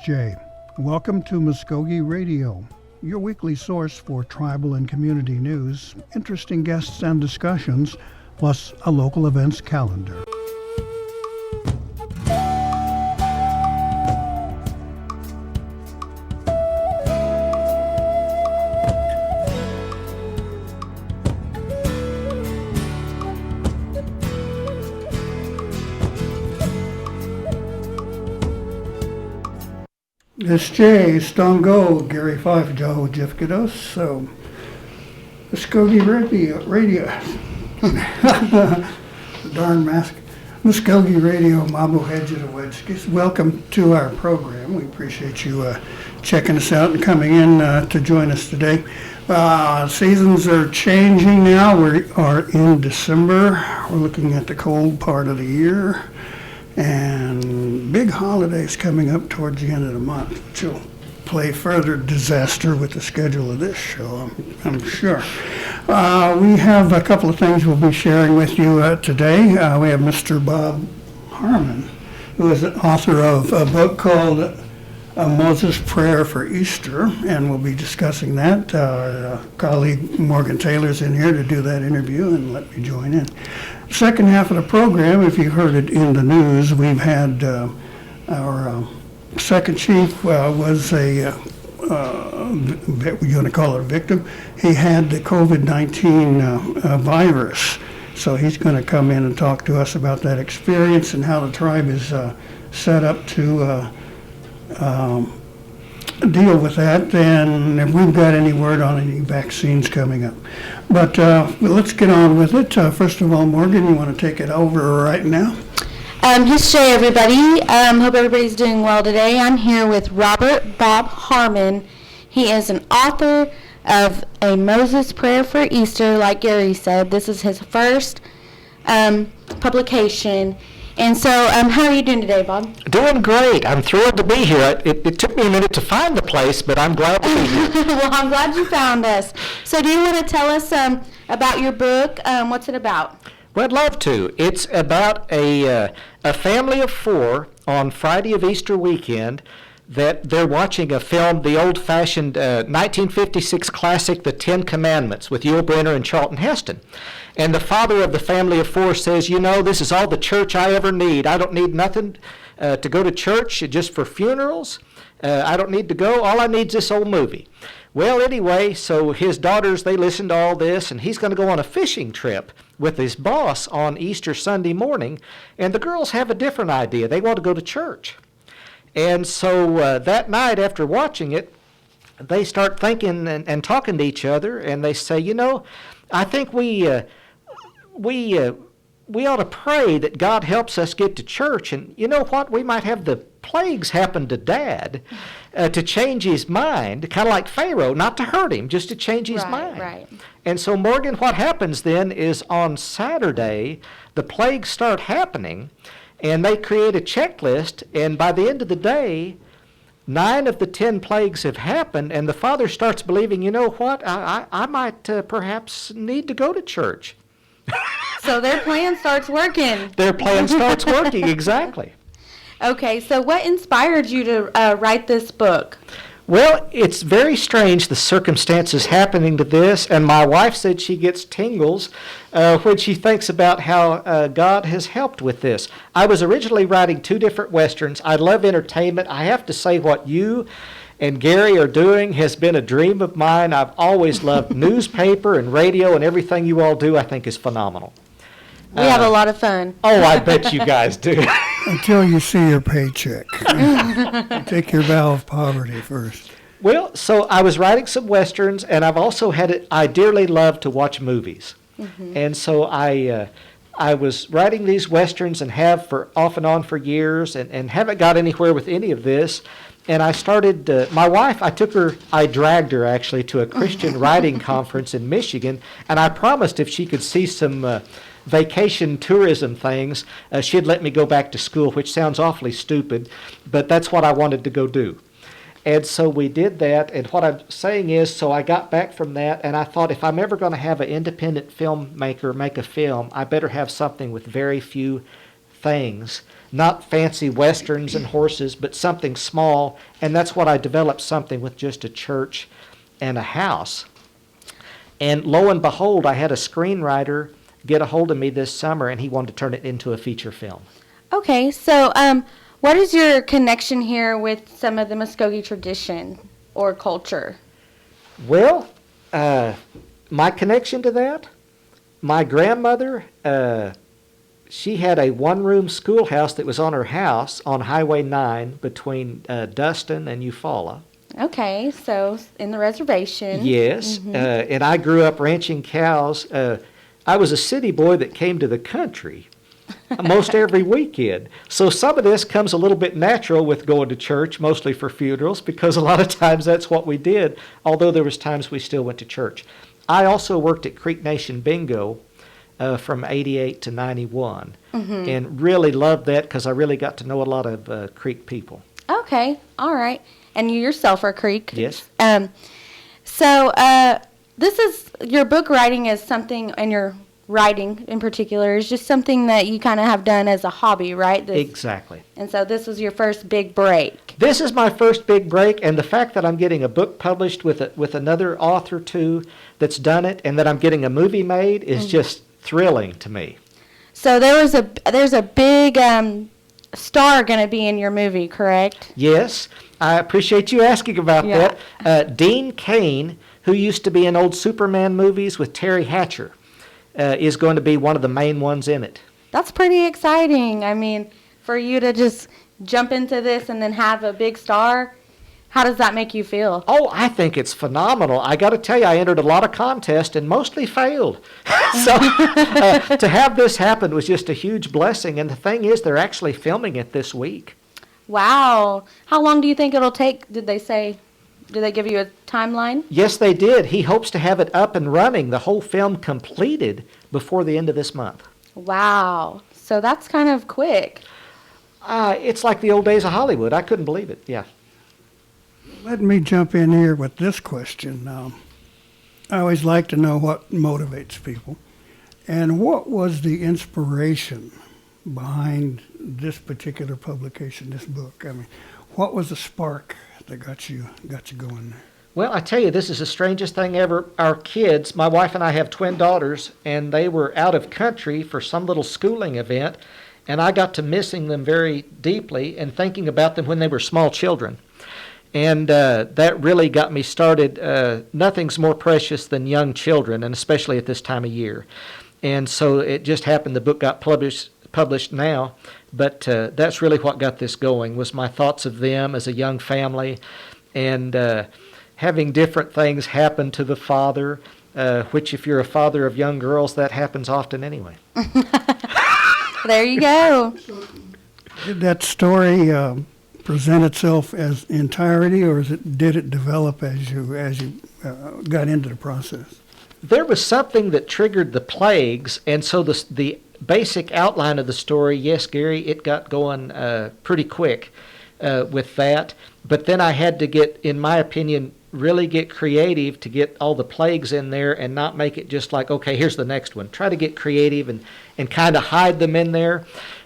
Jay. Welcome to Mvskoke Radio, your weekly source for tribal and community news, interesting guests and discussions, plus a local events calendar. It's Jay, Stongo, Gary Fife, Joe Jifkados, so Mvskoke Radio, the darn mask, Mvskoke Radio, Mabu Hedgewedskis. Welcome to our program. We appreciate you checking us out and coming in to join us today. Seasons are changing now. We are in December. We're looking at the cold part of the year. And big holidays coming up towards the end of the month, which will play further disaster with the schedule of this show, I'm sure. We have a couple of things we'll be sharing with you today. We have Mr. Bob Harmon, who is the author of a book called Moses' Prayer for Easter, and we'll be discussing that. Our colleague Morgan Taylor's in here to do that interview and let me join in. Second half of the program, if you heard it in the news, we've had our second chief was a, we're going to call it a victim. He had the COVID-19 virus, so he's going to come in and talk to us about that experience and how the tribe is set up to deal with that, and if we've got any word on any vaccines coming up. But let's get on with it. First of all, Morgan, you want to take it over right now? Here's Jay, everybody. Hope everybody's doing well today. I'm here with Robert Bob Harmon. He is an author of A Moses' Prayer for Easter. Like Gary said, this is his first publication. And so, how are you doing today, Bob? Doing great. I'm thrilled to be here. It took me a minute to find the place, but I'm glad to be here. Well, I'm glad you found us. So do you want to tell us about your book? What's it about? Well, I'd love to. It's about a family of four on Friday of Easter weekend that they're watching a film, the old-fashioned 1956 classic, The Ten Commandments, with Yul Brynner and Charlton Heston. And the father of the family of four says, you know, this is all the church I ever need. I don't need nothing to go to church just for funerals. I don't need to go. All I need is this old movie. Well, anyway, so his daughters, they listen to all this, and he's going to go on a fishing trip with his boss on Easter Sunday morning, and the girls have a different idea. They want to go to church. And so that night after watching it, they start thinking and talking to each other, and they say, you know, I think we ought to pray that God helps us get to church. And you know what? We might have the plagues happen to Dad to change his mind, kind of like Pharaoh, not to hurt him, just to change his mind. Right. And so, Morgan, what happens then is on Saturday, the plagues start happening, and they create a checklist, and by the end of the day, 9 of the 10 plagues have happened, and the father starts believing, you know what, I might perhaps need to go to church. So their plan starts working. Their plan starts working, exactly. Okay, so what inspired you to write this book? Well, it's very strange, the circumstances happening to this, and my wife said she gets tingles when she thinks about how God has helped with this. I was originally writing 2 different Westerns. I love entertainment. I have to say what you and Gary are doing has been a dream of mine. I've always loved newspaper and radio, and everything you all do I think is phenomenal. We have a lot of fun. Oh, I bet you guys do. Until you see your paycheck. Take your vow of poverty first. Well, so I was writing some Westerns, and I've also I dearly love to watch movies. Mm-hmm. And so I was writing these Westerns and have for off and on for years and haven't got anywhere with any of this. And I started, my wife, I dragged her actually to a Christian writing conference in Michigan, and I promised if she could see some vacation tourism things, she'd let me go back to school, which sounds awfully stupid, but that's what I wanted to go do. And so we did that, and what I'm saying is, so I got back from that, and I thought if I'm ever going to have an independent filmmaker make a film, I better have something with very few things, not fancy westerns and horses, but something small, and that's what I developed, something with just a church and a house. And lo and behold, I had a screenwriter get a hold of me this summer, and he wanted to turn it into a feature film. Okay, so what is your connection here with some of the Mvskoke tradition or culture? Well, my connection to that, my grandmother, she had a one-room schoolhouse that was on her house on Highway 9 between Dustin and Eufaula. Okay, so in the reservation. Yes, and I grew up ranching cows. I was a city boy that came to the country most every weekend. So some of this comes a little bit natural with going to church, mostly for funerals, because a lot of times that's what we did, although there was times we still went to church. I also worked at Creek Nation Bingo from 88 to 91, and really loved that because I really got to know a lot of Creek people. Okay, all right. And you yourself are Creek. Yes. So this is, your book writing is something, and your writing in particular is just something that you kind of have done as a hobby, right? Exactly. And so this was your first big break. This is my first big break, and the fact that I'm getting a book published with another author too that's done it, and that I'm getting a movie made is just thrilling to me. So there's a big star going to be in your movie, correct? Yes, I appreciate you asking about that. Dean Cain, who used to be in old Superman movies with Terry Hatcher, is going to be one of the main ones in it. That's pretty exciting. I mean, for you to just jump into this and then have a big star, how does that make you feel? Oh, I think it's phenomenal. I got to tell you, I entered a lot of contests and mostly failed. So to have this happen was just a huge blessing. And the thing is, they're actually filming it this week. Wow. How long do you think it'll take? Did they give you a timeline? Yes, they did. He hopes to have it up and running, the whole film completed, before the end of this month. Wow. So that's kind of quick. It's like the old days of Hollywood. I couldn't believe it. Yeah. Let me jump in here with this question. I always like to know what motivates people. And what was the inspiration behind this particular publication, this book? I mean, what was the spark that got you going there? Well, I tell you, this is the strangest thing ever. Our kids, my wife and I have twin daughters, and they were out of country for some little schooling event, and I got to missing them very deeply and thinking about them when they were small children. And that really got me started. Nothing's more precious than young children, and especially at this time of year. And so it just happened the book got published now, but that's really what got this going, was my thoughts of them as a young family, and having different things happen to the father, which if you're a father of young girls, that happens often anyway. There you go. Did that story present itself as entirety, or did it develop as you got into the process? There was something that triggered the plagues, and so the basic outline of the story, yes, Gary, it got going pretty quick with that. But then I had to get, in my opinion, really get creative to get all the plagues in there and not make it just like, okay, here's the next one. Try to get creative and kind of hide them in there.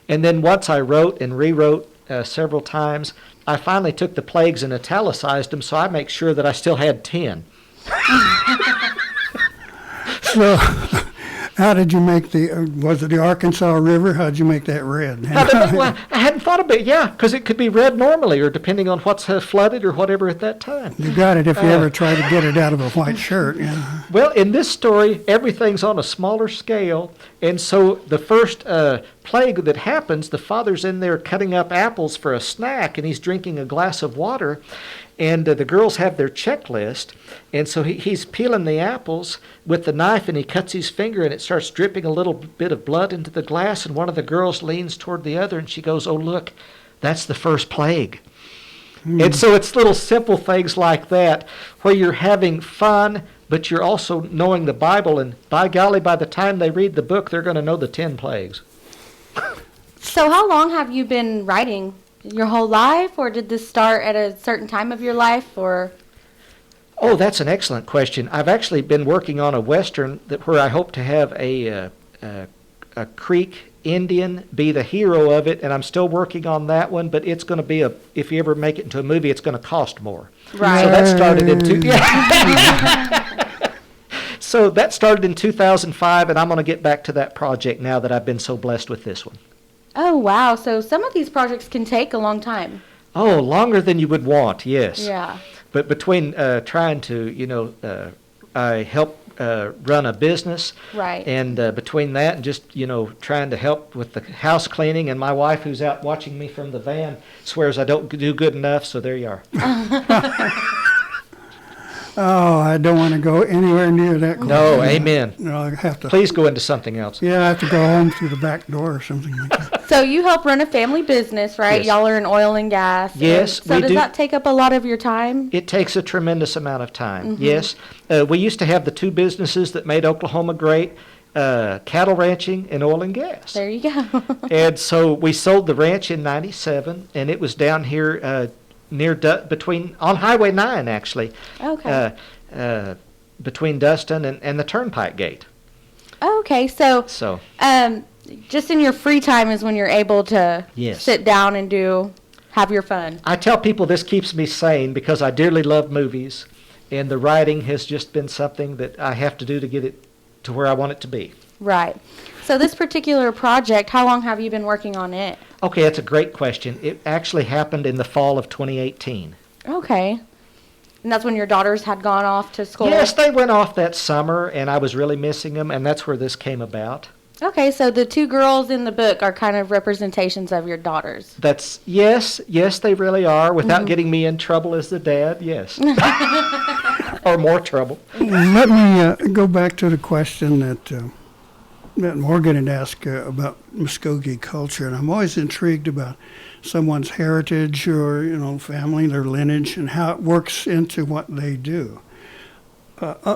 And then once I wrote and rewrote several times, I finally took the plagues and italicized them, so I make sure that I still had 10. So, how did you make was it the Arkansas River? How did you make that red? I hadn't thought about it, because it could be red normally, or depending on what's flooded or whatever at that time. You got it if you ever try to get it out of a white shirt. Yeah. Well, in this story, everything's on a smaller scale, and so the first plague that happens, the father's in there cutting up apples for a snack, and he's drinking a glass of water, and the girls have their checklist, and so he's peeling the apples with the knife, and he cuts his finger, and it starts dripping a little bit of blood into the glass, and one of the girls leans toward the other, and she goes, "Oh, look, that's the first plague." And so it's little simple things like that where you're having fun, but you're also knowing the Bible, and by golly, by the time they read the book, they're going to know the 10 plagues. So how long have you been writing? Your whole life, or did this start at a certain time of your life, or? Oh, that's an excellent question. I've actually been working on a Western where I hope to have a Creek Indian be the hero of it, and I'm still working on that one, but it's going to be if you ever make it into a movie, it's going to cost more. Right. So that started in So that started in 2005, and I'm going to get back to that project now that I've been so blessed with this one. Oh, wow. So some of these projects can take a long time. Oh, longer than you would want, yes. Yeah. But between trying to, I help run a business. Right. And between that and just, trying to help with the house cleaning, and my wife, who's out watching me from the van, swears I don't do good enough, so there you are. Oh, I don't want to go anywhere near that. No, amen. No, I have to. Please go into something else. Yeah, I have to go home through the back door or something like that. So you help run a family business, right? Yes. Y'all are in oil and gas. Yes, So we does do. that take up a lot of your time? It takes a tremendous amount of time, yes. We used to have the two businesses that made Oklahoma great, cattle ranching and oil and gas. There you go. And so we sold the ranch in '97, and it was down here near on Highway 9, actually. Okay. Between Dustin and the Turnpike Gate. Okay, so So just in your free time is when you're able to Yes. sit down and have your fun. I tell people this keeps me sane because I dearly love movies, and the writing has just been something that I have to do to get it to where I want it to be. Right. So this particular project, how long have you been working on it? Okay, that's a great question. It actually happened in the fall of 2018. Okay. And that's when your daughters had gone off to school? Yes, they went off that summer, and I was really missing them, and that's where this came about. Okay, so the two girls in the book are kind of representations of your daughters. Yes, they really are, without getting me in trouble as the dad, yes. Or more trouble. Let me go back to the question that Morgan had asked about Mvskoke culture, and I'm always intrigued about someone's heritage or family, their lineage, and how it works into what they do.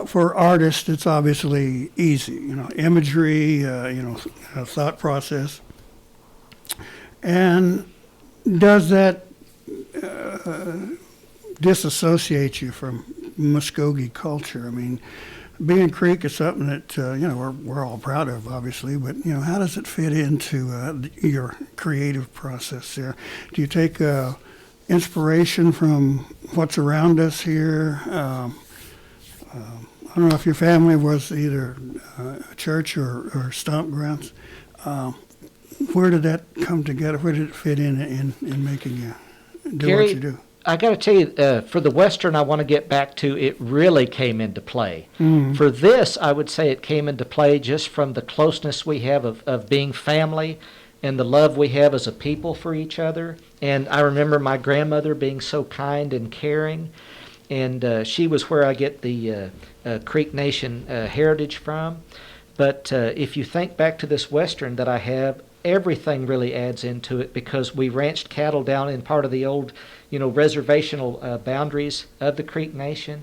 For artists, it's obviously easy, imagery, thought process. And does that disassociate you from Mvskoke culture? I mean, being Creek is something that we're all proud of, obviously. But how does it fit into your creative process there? Do you take inspiration from what's around us here? I don't know if your family was either a church or stomp grounds. Where did that come together? Where did it fit in making you do Gary, what you do? I got to tell you, for the Western I want to get back to, it really came into play. For this, I would say it came into play just from the closeness we have of being family and the love we have as a people for each other. And I remember my grandmother being so kind and caring, and she was where I get the Creek Nation heritage from. But if you think back to this Western that I have, everything really adds into it because we ranched cattle down in part of the old reservational boundaries of the Creek Nation.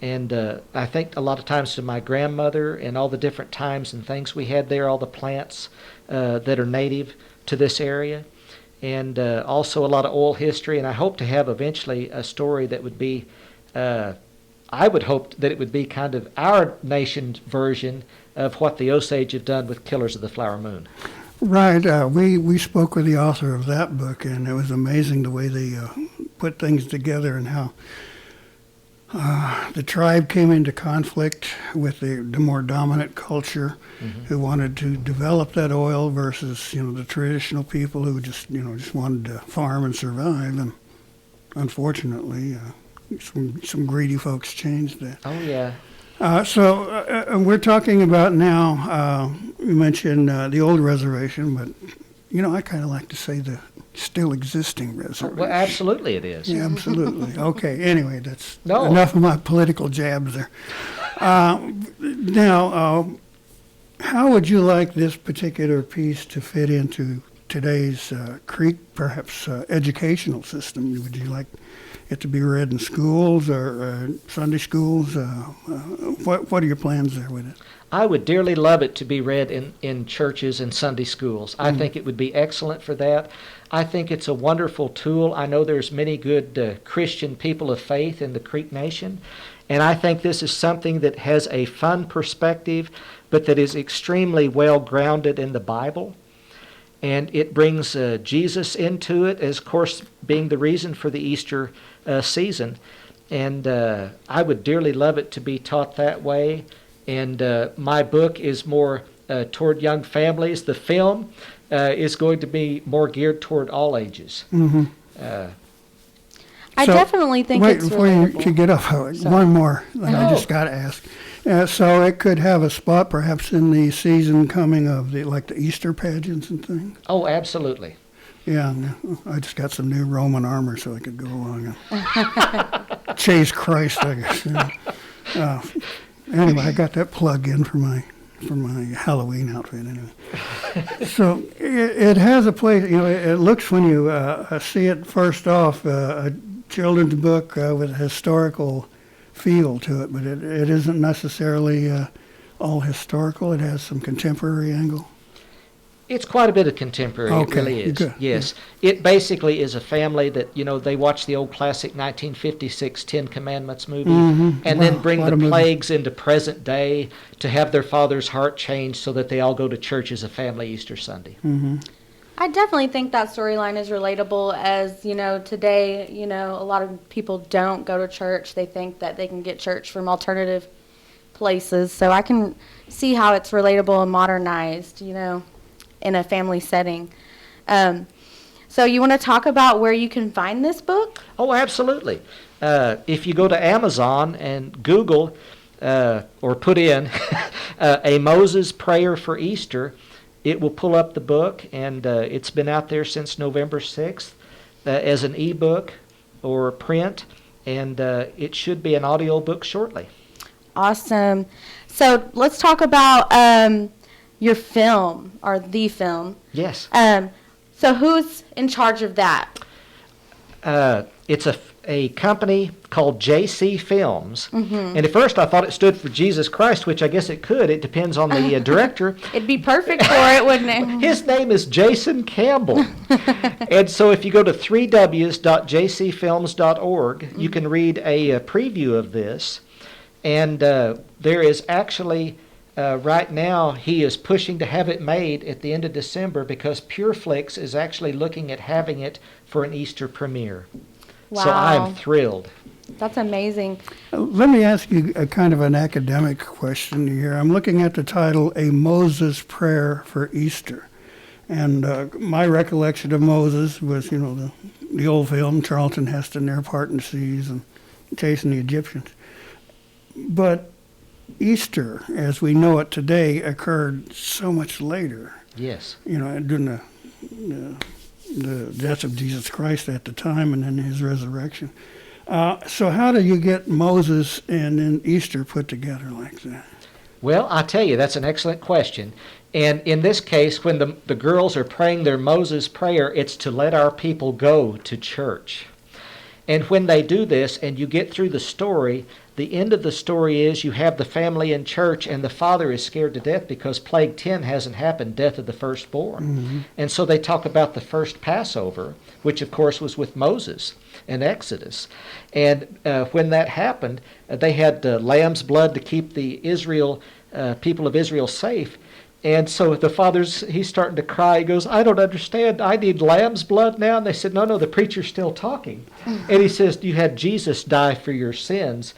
And I think a lot of times to my grandmother and all the different times and things we had there, all the plants that are native to this area, and also a lot of oil history. And I hope to have eventually a story that would be, I would hope that it would be kind of our nation's version of what the Osage have done with Killers of the Flower Moon. Right. We spoke with the author of that book, and it was amazing the way they put things together and how the tribe came into conflict with the more dominant culture who wanted to develop that oil versus the traditional people who just wanted to farm and survive. And unfortunately, some greedy folks changed that. Oh yeah. So we're talking about now, you mentioned the old reservation, but, I kind of like to say the still existing reservation. Well, absolutely it is. Yeah, absolutely. Okay, anyway, that's No. enough of my political jabs there. Now, how would you like this particular piece to fit into today's Creek, perhaps, educational system? Would you like it to be read in schools or Sunday schools? What are your plans there with it? I would dearly love it to be read in churches and Sunday schools. I think it would be excellent for that. I think it's a wonderful tool. I know there's many good Christian people of faith in the Creek Nation, and I think this is something that has a fun perspective, but that is extremely well grounded in the Bible. and it brings Jesus into it, as of course being the reason for the Easter season. And I would dearly love it to be taught that way. And my book is more toward young families. The film is going to be more geared toward all ages. Mm-hmm. I definitely think wait, it's before relatable. you get off, one more that I just got to ask. So it could have a spot perhaps in the season coming of the Easter pageants and things? Oh, absolutely. Yeah, I just got some new Roman armor so I could go along and chase Christ, I guess. Anyway, I got that plug in for my Halloween outfit anyway. So it has a place, it looks when you see it first off, a children's book with a historical feel to it, but it isn't necessarily all historical. It has some contemporary angle. It's quite a bit of contemporary, Okay, it really is. good. Yes. It basically is a family that, they watch the old classic 1956 Ten Commandments movie and then bring the plagues into present day to have their father's heart changed so that they all go to church as a family Easter Sunday. Mm-hmm. I definitely think that storyline is relatable as, today, a lot of people don't go to church. They think that they can get church from alternative places. So I can see how it's relatable and modernized, in a family setting. So you want to talk about where you can find this book? Oh, absolutely. If you go to Amazon and Google or put in a Moses Prayer for Easter, it will pull up the book, and it's been out there since November 6th as an ebook or print, and it should be an audio book shortly. Awesome. So let's talk about your film, or the film. Yes. So who's in charge of that? It's a company called JC Films. And at first I thought it stood for Jesus Christ, which I guess it could. It depends on the director. It'd be perfect for it, wouldn't it? His name is Jason Campbell. And so if you go to 3ws.jcfilms.org, you can read a preview of this. And there is actually, right now, he is pushing to have it made at the end of December because PureFlix is actually looking at having it for an Easter premiere. Wow. So I'm thrilled. That's amazing. Let me ask you a kind of an academic question here. I'm looking at the title, A Moses Prayer for Easter. And my recollection of Moses was, the old film, Charlton Heston, their part in the seas and chasing the Egyptians. But Easter, as we know it today, occurred so much later. Yes. During the death of Jesus Christ at the time and then his resurrection. So how do you get Moses and then Easter put together like that? Well, I tell you, that's an excellent question. And in this case, when the girls are praying their Moses prayer, it's to let our people go to church. And when they do this and you get through the story, the end of the story is you have the family in church and the father is scared to death because plague 10 hasn't happened, death of the firstborn. Mm-hmm. And so they talk about the first Passover, which of course was with Moses in Exodus. And when that happened, they had lamb's blood to keep the people of Israel safe. And so the he's starting to cry. He goes, I don't understand. I need lamb's blood now. And they said, no, the preacher's still talking. And he says, you had Jesus die for your sins.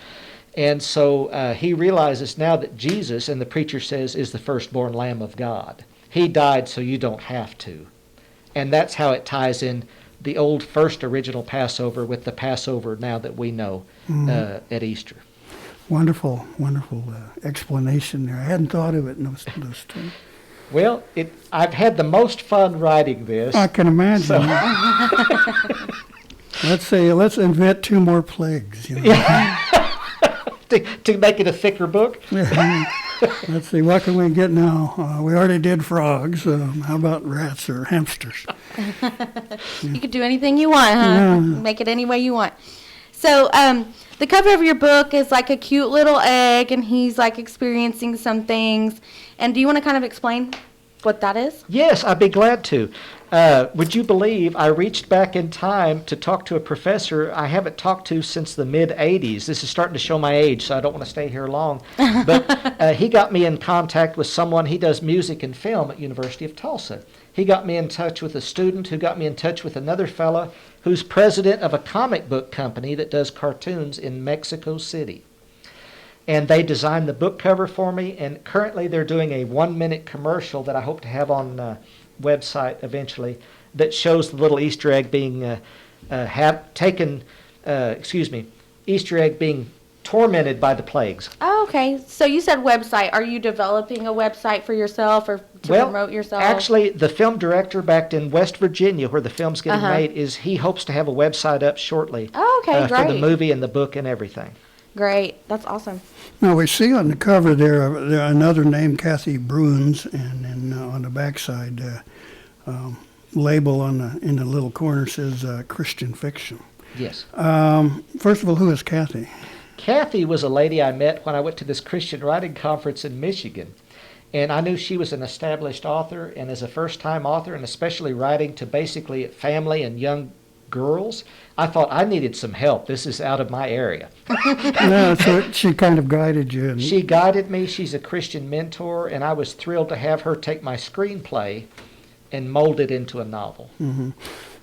And so he realizes now that Jesus, and the preacher says, is the firstborn Lamb of God. He died so you don't have to. And that's how it ties in the old first original Passover with the Passover now that we know at Easter. Wonderful, wonderful explanation there. I hadn't thought of it in those terms. Well, I've had the most fun writing this. I can imagine. So. Let's invent 2 more plagues. To make it a thicker book? Let's see, what can we get now? We already did frogs. How about rats or hamsters? You could do anything you want, huh? Yeah. Make it any way you want. So the cover of your book is like a cute little egg, and he's like experiencing some things. And do you want to kind of explain what that is? Yes, I'd be glad to. Would you believe I reached back in time to talk to a professor I haven't talked to since the mid-'80s. This is starting to show my age, so I don't want to stay here long. But he got me in contact with someone. He does music and film at University of Tulsa. He got me in touch with a student who got me in touch with another fella who's president of a comic book company that does cartoons in Mexico City. And they designed the book cover for me, and currently they're doing a 1-minute commercial that I hope to have on website eventually that shows the little Easter egg being Easter egg being tormented by the plagues. Oh, okay. So you said website. Are you developing a website for yourself or to promote yourself? Actually, the film director back in West Virginia, where the film's getting made, he hopes to have a website up shortly. Oh, okay, great. For the movie and the book and everything. Great. That's awesome. Now, we see on the cover there another name, Kathy Bruins, and then on the backside, label in the little corner says Christian fiction. Yes. First of all, who is Kathy? Kathy was a lady I met when I went to this Christian writing conference in Michigan. And I knew she was an established author, and as a first-time author, and especially writing to basically family and young girls, I thought I needed some help. This is out of my area. No, so she kind of guided you. She guided me. She's a Christian mentor, and I was thrilled to have her take my screenplay and mold it into a novel. Mm-hmm.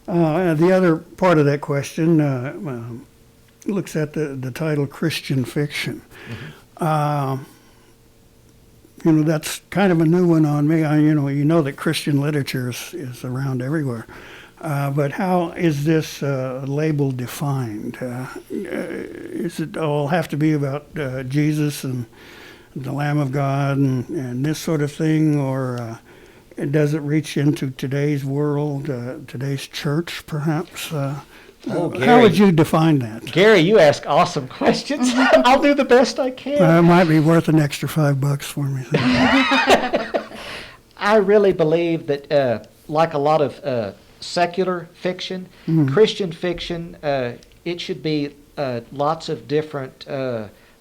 The other part of that question looks at the title Christian fiction. Mm-hmm. That's kind of a new one on me. You know that Christian literature is around everywhere. But how is this label defined? Is it all have to be about Jesus and the Lamb of God and this sort of thing, or does it reach into today's world, today's church, perhaps? Gary, how would you define that? Gary, you ask awesome questions. I'll do the best I can. It might be worth an extra $5 for me. I really believe that, like a lot of secular fiction, Christian fiction, it should be lots of different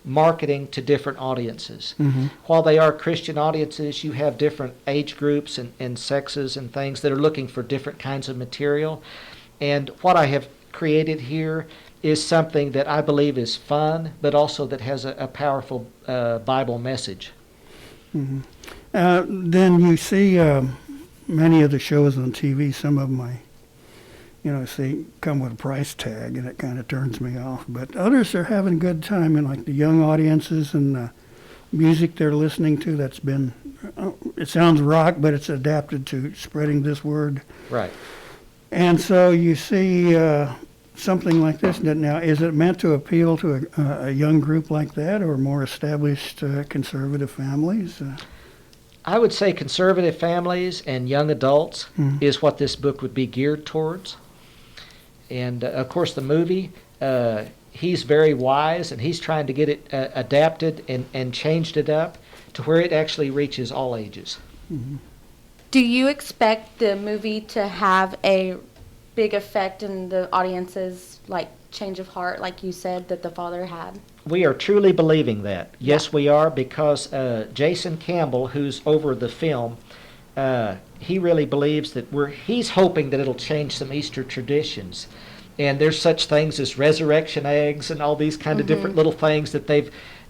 marketing to different audiences. Mm-hmm. While they are Christian audiences, you have different age groups and sexes and things that are looking for different kinds of material. And what I have created here is something that I believe is fun, but also that has a powerful Bible message. Mm-hmm. Then you see many of the shows on TV, some of them see come with a price tag, and it kind of turns me off. But others are having a good time, and like the young audiences and the music they're listening to, that's been, it sounds rock, but it's adapted to spreading this word. Right. And so you see something like this. Now, is it meant to appeal to a young group like that, or more established conservative families? I would say conservative families and young adults is what this book would be geared towards. And, of course, the movie, he's very wise, and he's trying to get it adapted and changed it up to where it actually reaches all ages. Mm-hmm. Do you expect the movie to have a big effect in the audience's, change of heart, like you said, that the father had? We are truly believing that. Yes, we are, because Jason Campbell, who's over the film, he really believes that he's hoping that it'll change some Easter traditions. And there's such things as resurrection eggs and all these kind of different little things that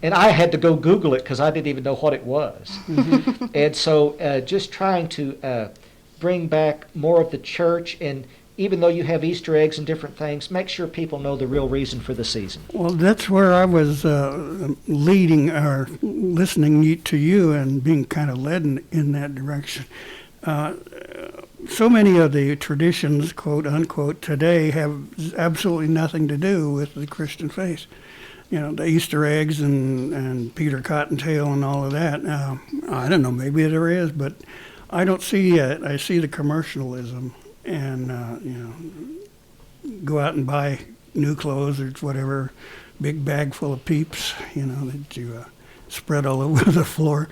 and I had to go Google it because I didn't even know what it was. Mm-hmm. And so just trying to bring back more of the church, and even though you have Easter eggs and different things, make sure people know the real reason for the season. Well, that's where I was leading or listening to you and being kind of led in that direction. So many of the traditions, quote unquote, today have absolutely nothing to do with the Christian faith. The Easter eggs and Peter Cottontail and all of that. I don't know, maybe there is, but I don't see it. I see the commercialism and, go out and buy new clothes or whatever, big bag full of Peeps, that you spread all over the floor.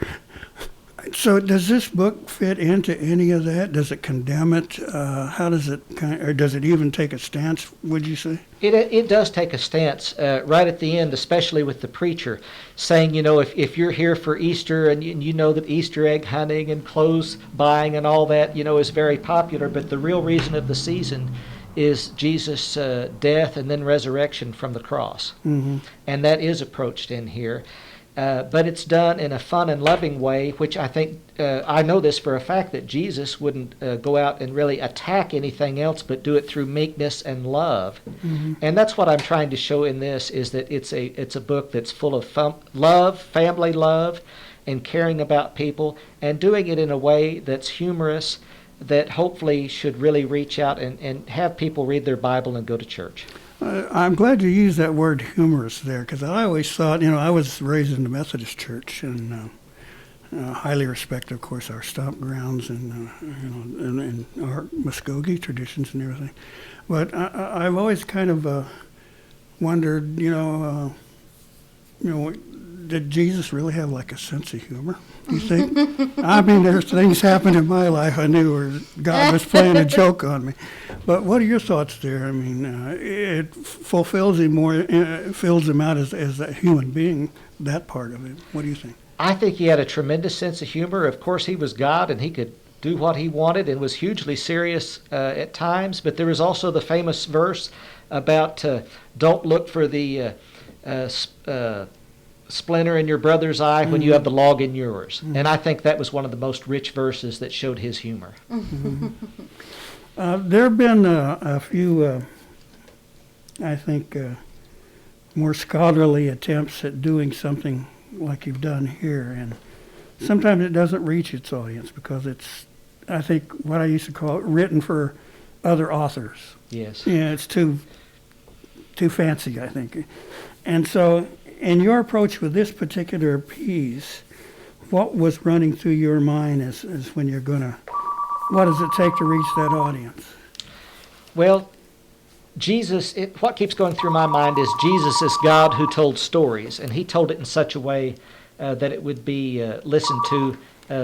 So does this book fit into any of that? Does it condemn it? How does it or does it even take a stance, would you say? It does take a stance right at the end, especially with the preacher, saying, if you're here for Easter and you know that Easter egg hunting and clothes buying and all that, is very popular, but the real reason of the season is Jesus' death and then resurrection from the cross. Mm-hmm. And that is approached in here. But it's done in a fun and loving way, which I think, I know this for a fact, that Jesus wouldn't go out and really attack anything else, but do it through meekness and love. Mm-hmm. And that's what I'm trying to show in this, is that it's a book that's full of love, family love, and caring about people, and doing it in a way that's humorous, that hopefully should really reach out and have people read their Bible and go to church. I'm glad you used that word humorous there, because I always thought, I was raised in the Methodist Church and highly respect, of course, our stomp grounds and our Mvskoke traditions and everything. But I've always kind of wondered, did Jesus really have like a sense of humor? Do you think? I mean, there's things happened in my life I knew where God was playing a joke on me. But what are your thoughts there? I mean, it fulfills him more, fills him out as a human being, that part of it. What do you think? I think he had a tremendous sense of humor. Of course, he was God, and he could do what he wanted and was hugely serious at times. But there was also the famous verse about don't look for the splinter in your brother's eye when you have the log in yours. Mm-hmm. And I think that was one of the most rich verses that showed his humor. Mm-hmm. There have been a few, I think, more scholarly attempts at doing something like you've done here. And sometimes it doesn't reach its audience because it's, I think, what I used to call it, written for other authors. Yes. Yeah, it's too fancy, I think. And so, in your approach with this particular piece, what was running through your mind as when you're going to, what does it take to reach that audience? Well, Jesus, what keeps going through my mind is Jesus is God who told stories, and he told it in such a way that it would be listened to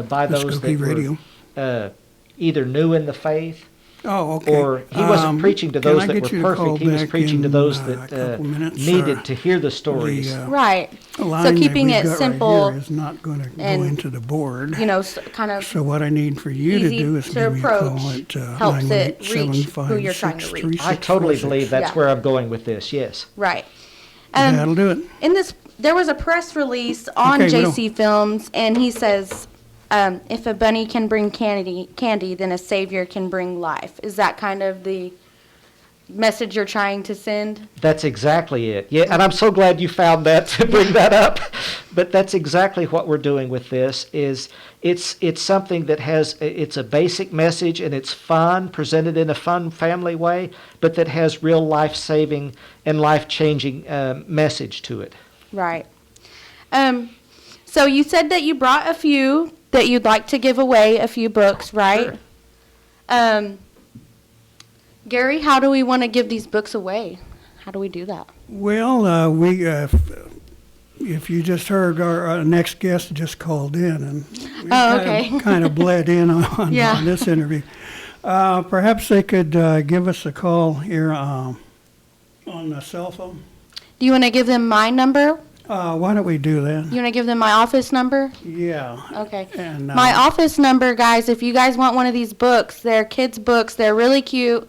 by those that were either new in the faith. Oh, okay. Or he wasn't preaching to those that were perfect. He was preaching to those that needed to hear the stories. Right. So keeping it simple right is not going to go into the board. Kind of. So what I need for you to do is give me a call at helps it reach who you're trying to reach. I totally believe that's where I'm going with this. Yes. Right. That'll do it. There was a press release on JC Films, and he says, if a bunny can bring candy, then a savior can bring life. Is that kind of the message you're trying to send? That's exactly it. Yeah, and I'm so glad you found that to bring that up. But that's exactly what we're doing with this. It's something that it's a basic message, and it's fun, presented in a fun family way, but that has real life-saving and life-changing message to it. Right. So you said that you brought a few that you'd like to give away, a few books, right? Sure. Gary, how do we want to give these books away? How do we do that? Well, we if you just heard, our next guest just called in, and we kind of bled in on this interview. Perhaps they could give us a call here on the cell phone. Do you want to give them my number? Why don't we do that? You want to give them my office number? Yeah. Okay. And, my office number, guys, if you guys want one of these books, they're kids' books. They're really cute.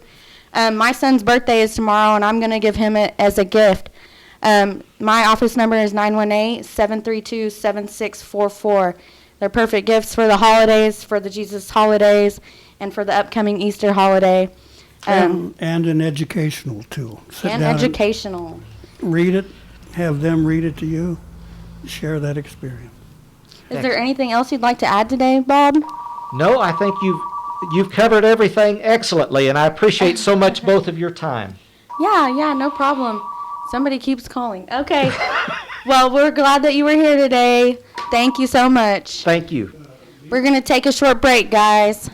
My son's birthday is tomorrow, and I'm going to give him it as a gift. My office number is 918-732-7644. They're perfect gifts for the holidays, for the Jesus holidays, and for the upcoming Easter holiday. And an educational tool. And educational. Read it. Have them read it to you. Share that experience. Is there anything else you'd like to add today, Bob? No, I think you've covered everything excellently, and I appreciate so much both of your time. Yeah, no problem. Somebody keeps calling. Okay. Well, we're glad that you were here today. Thank you so much. Thank you. We're going to take a short break, guys.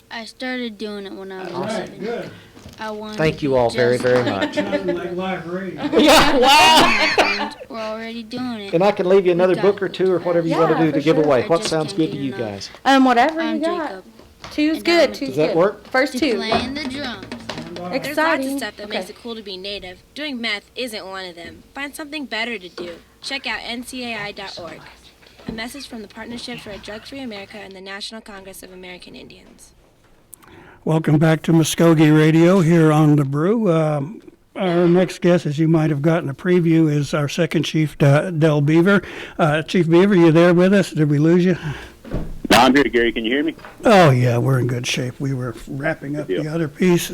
I started doing it when I was 7. Good. Thank you all very, very much. Sounding like live radio. Yeah, wow. We're already doing it. And I can leave you another book or two or whatever you want to Yeah, do to for give sure. away. I What just sounds can't good to get you enough. guys? Whatever you I'm got. Jacob. Two's And good. I'm Two's Does that good. work? First To two. playing the drums. Exciting. There's lots of stuff that Okay. makes it cool to be native. Doing math isn't one of them. Find something better to do. Check out ncai.org. A message from the Partnership for a Drug-Free America and the National Congress of American Indians. Welcome back to Mvskoke Radio here on The Brew. Our next guest, as you might have gotten a preview, is our second chief, Del Beaver. Chief Beaver, you there with us? Did we lose you? No, I'm here, Gary. Can you hear me? Oh, yeah, we're in good shape. We were wrapping up Good the deal. other piece.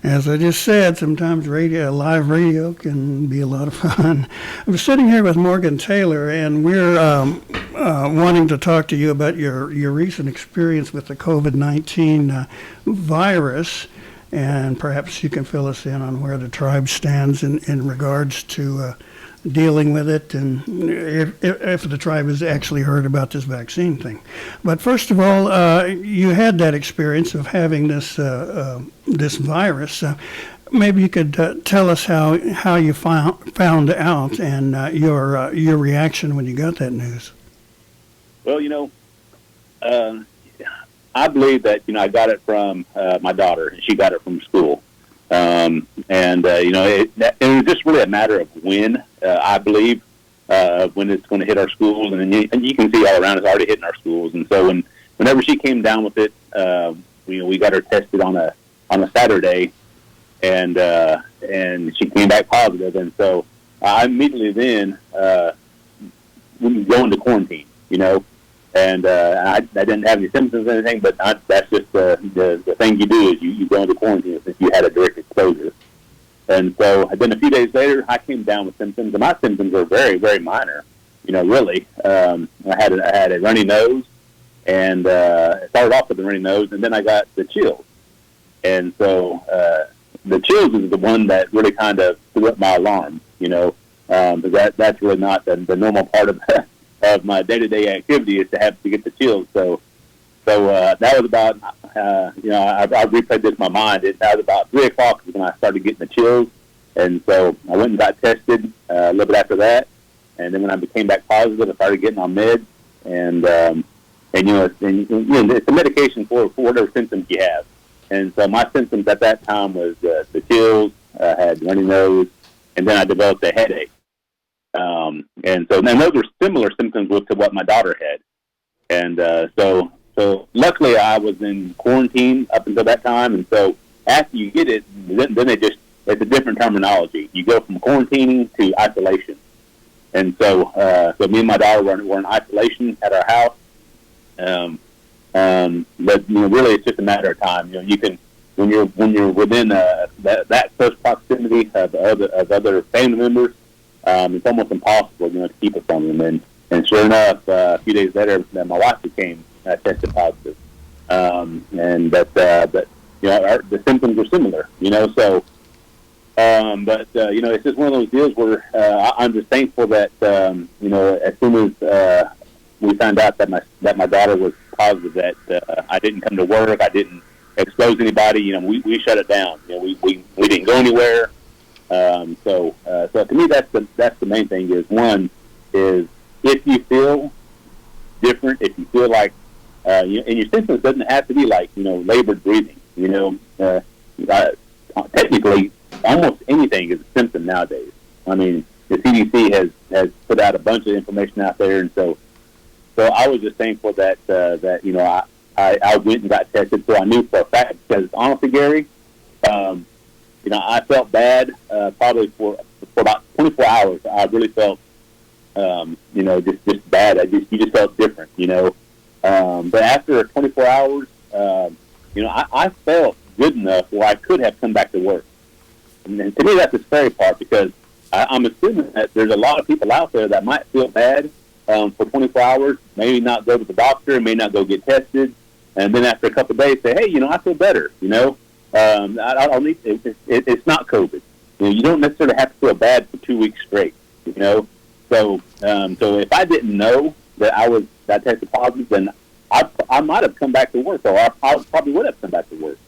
As I just said, sometimes live radio can be a lot of fun. I'm sitting here with Morgan Taylor, and we're wanting to talk to you about your recent experience with the COVID-19 virus, and perhaps you can fill us in on where the tribe stands in regards to dealing with it, and if the tribe has actually heard about this vaccine thing. But first of all, you had that experience of having this virus. Maybe you could tell us how you found out and your reaction when you got that news. Well, I believe that, I got it from my daughter, and she got it from school. It was just really a matter of when, I believe, when it's going to hit our schools. And you can see all around it's already hitting our schools. And so whenever she came down with it, we got her tested on a Saturday, and she came back positive. And so I immediately then we go into quarantine, And I didn't have any symptoms or anything, but that's just the thing you do is you go into quarantine if you had a direct exposure. And so then a few days later, I came down with symptoms, and my symptoms were very, very minor, really. I had a runny nose, and it started off with a runny nose, and then I got the chills. And so the chills is the one that really kind of threw up my alarm, because that's really not the normal part of my day-to-day activity is to get the chills. So that was about, I replayed this in my mind. That was about 3 o'clock when I started getting the chills. And so I went and got tested a little bit after that. And then when I became back positive, I started getting on meds. And it's a medication for whatever symptoms you have. And so my symptoms at that time was the chills, I had runny nose, and then I developed a headache. And those were similar symptoms to what my daughter had. And so luckily I was in quarantine up until that time. And so after you get it, then it's a different terminology. You go from quarantining to isolation. And so me and my daughter were in isolation at our house. But really it's just a matter of time. You can, when you're within that close proximity of other family members, it's almost impossible, to keep it from them. And sure enough, a few days later, my wife became tested positive. The symptoms were similar, So, it's just one of those deals where I'm just thankful that as soon as we found out that my daughter was positive, that I didn't come to work, I didn't expose anybody. We shut it down. We didn't go anywhere. So to me, that's the main thing. One is if you feel different, if you feel like, and your symptoms doesn't have to be like labored breathing. Technically, almost anything is a symptom nowadays. I mean, the CDC has put out a bunch of information out there, and so I was just thankful that I went and got tested, so I knew for a fact. Because honestly, Gary, I felt bad probably for about 24 hours. I really felt, just bad. You just felt different, But after 24 hours, I felt good enough where I could have come back to work. And to me, that's the scary part, because I'm assuming that there's a lot of people out there that might feel bad for 24 hours, maybe not go to the doctor, may not go get tested, and then after a couple of days say, hey, I feel better, I don't need it's not COVID. You don't necessarily have to feel bad for 2 weeks straight. So if I didn't know that I tested positive, then I might have come back to work, or I probably would have come back to work.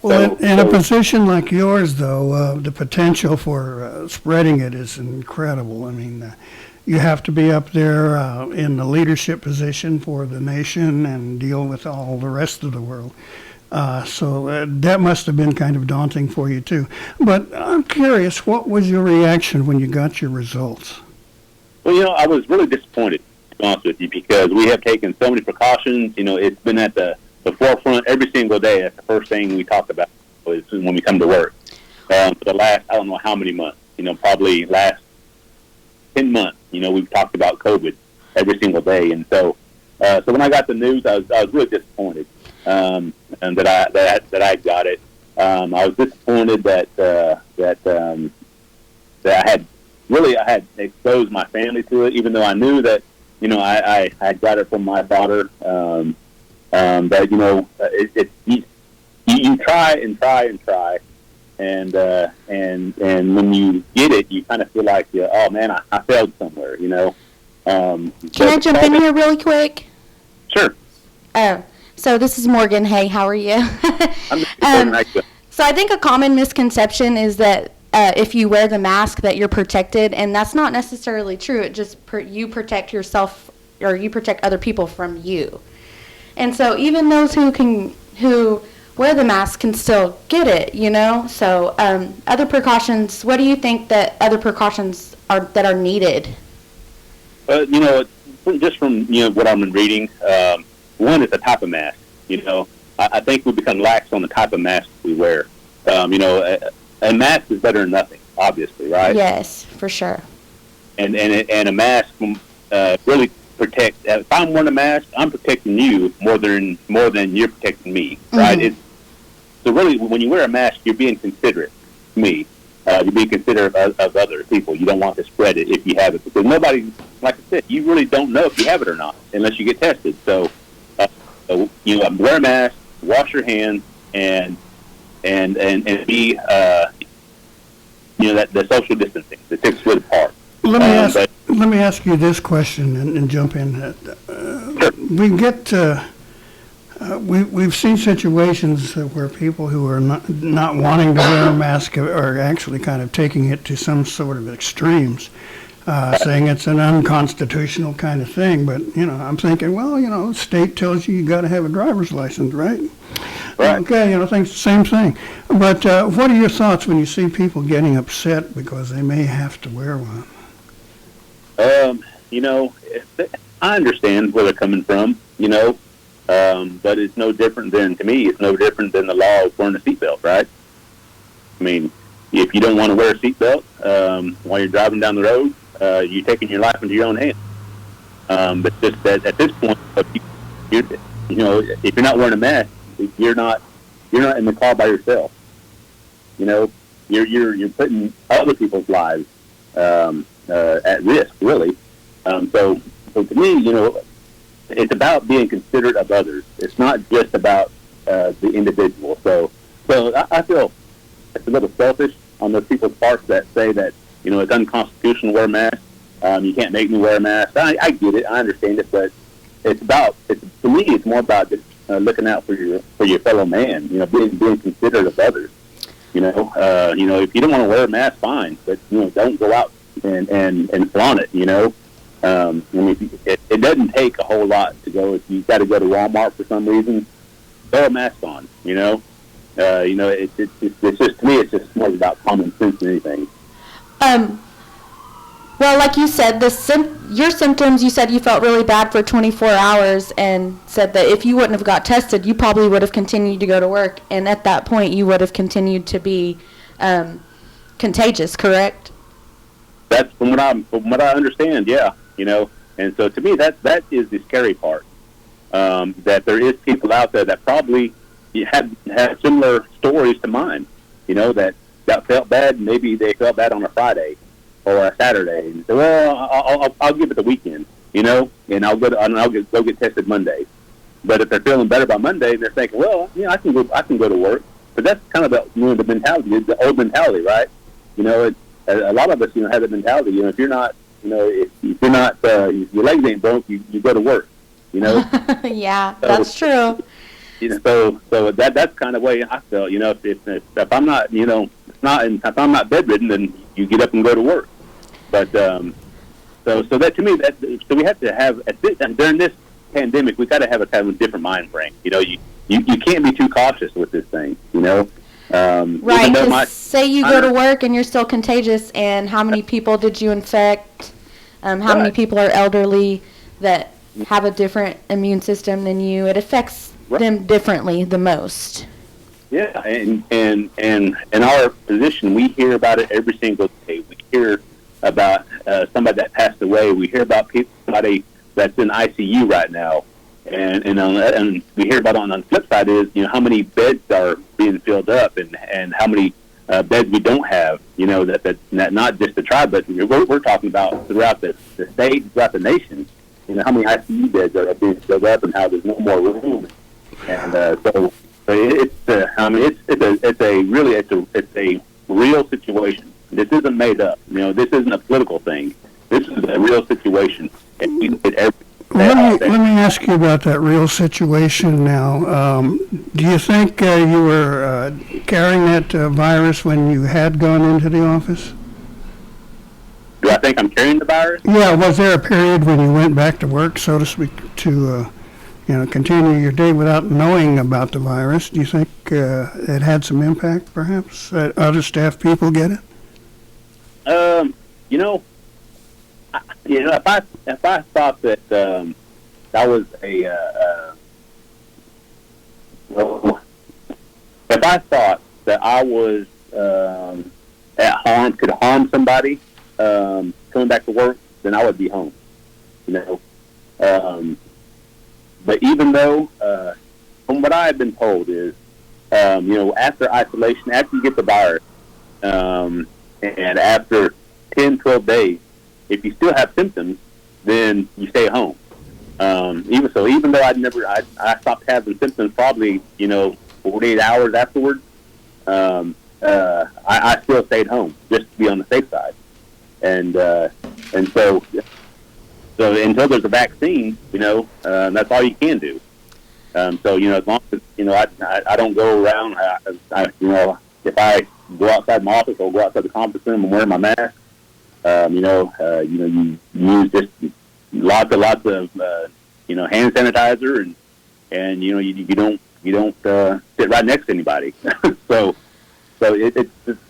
Well, in a position like yours, though, the potential for spreading it is incredible. I mean, you have to be up there in the leadership position for the nation and deal with all the rest of the world. So that must have been kind of daunting for you, too. But I'm curious, what was your reaction when you got your results? Well, I was really disappointed, to be honest with you, because we have taken so many precautions. It's been at the forefront every single day. That's the first thing we talk about is when we come to work. For the last, I don't know how many months, probably last 10 months, we've talked about COVID every single day. And so when I got the news, I was really disappointed and that I got it. I was disappointed that I had exposed my family to it, even though I knew that, I had got it from my daughter. That you try and try and try, and when you get it, you kind of feel like, oh man, I failed somewhere, Can I jump in here really quick? Sure. So this is Morgan. Hey, how are you? I'm So I think a common misconception is that if you wear the mask that you're protected, and that's not necessarily true. It just you protect yourself, or you protect other people from you. And so even those who wear the mask can still get it, So other precautions. What do you think that other precautions are needed? Just from what I've been reading, one is the type of mask. I think we've become lax on the type of mask we wear. A mask is better than nothing, obviously, right? Yes, for sure. And a mask really protect. If I'm wearing a mask, I'm protecting you more than you're protecting me, right? Mm-hmm. So really, when you wear a mask, you're being considerate to me. You're being considerate of other people. You don't want to spread it if you have it, because nobody, like I said, you really don't know if you have it or not unless you get tested. So wear a mask, wash your hands, and be that the social distancing, the 6 foot apart. Let me ask you this question and jump in. Sure. We've seen situations where people who are not wanting to wear a mask are actually kind of taking it to some sort of extremes, saying it's an unconstitutional kind of thing. But I'm thinking, well, state tells you got to have a driver's license, right? Right. Okay, I think it's the same thing. But what are your thoughts when you see people getting upset because they may have to wear one? I understand where they're coming from, but it's no different than the law of wearing a seatbelt, right? I mean, if you don't want to wear a seatbelt while you're driving down the road, you're taking your life into your own hands. But just at this point, if you're not wearing a mask, you're not in the car by yourself. You're putting other people's lives at risk, really. So to me, it's about being considerate of others. It's not just about the individual. So I feel it's a little selfish on those people's parts that say that it's unconstitutional to wear a mask. You can't make me wear a mask. I get it. I understand it, but to me, it's more about just looking out for your fellow man. Being considerate of others. If you don't want to wear a mask, fine, but don't go out and flaunt it. It doesn't take a whole lot to go. If you've got to go to Walmart for some reason, throw a mask on. It's just, to me, it's just more about common sense than anything. Well, like you said, your symptoms, you said you felt really bad for 24 hours and said that if you wouldn't have got tested, you probably would have continued to go to work. And at that point, you would have continued to be contagious, correct? That's from what I understand, yeah. And so to me, that is the scary part, that there is people out there that probably have similar stories to mine, that felt bad. Maybe they felt bad on a Friday or a Saturday, and say, well, I'll give it the weekend, and I'll go get tested Monday. But if they're feeling better by Monday, they're thinking, well, I can go to work. But that's kind of the mentality, the old mentality, right? A lot of us, have the mentality. If you're not, if your legs ain't broke, you go to work. Yeah, that's true. So that's kind of the way I felt. If I'm not, if I'm not bedridden, then you get up and go to work. But so that to me, so we have to have during this pandemic, we got to have a kind of a different mind frame. You can't be too cautious with this thing. Right. Because say you go to work and you're still contagious, and how many people did you infect? How many people are elderly that have a different immune system than you? It affects them differently the most. Yeah, and in our position, we hear about it every single day. We hear about somebody that passed away. We hear about somebody that's in ICU right now, and we hear about on the flip side is how many beds are being filled up, and how many beds we don't have. That not just the tribe, but we're talking about throughout the state, throughout the nation. How many ICU beds are being filled up, and how there's no more room. And so it's a real situation. This isn't made up. This isn't a political thing. This is a real situation. And we need let me ask you about that real situation now. Do you think you were carrying that virus when you had gone into the office? Do I think I'm carrying the virus? Yeah. Was there a period when you went back to work, so to speak, to continue your day without knowing about the virus? Do you think it had some impact, perhaps? Other staff people get it? If I thought that that was if I thought that I was could harm somebody coming back to work, then I would be home. But even though, from what I have been told is, after isolation, after you get the virus, and after 10, 12 days, if you still have symptoms, then you stay home. Even though I stopped having symptoms probably, 48 hours afterwards, I still stayed home just to be on the safe side. And so until there's a vaccine, that's all you can do. As long as, I don't go around, if I go outside my office or go outside the conference room and wear my mask, you use just lots of hand sanitizer, and you don't sit right next to anybody. so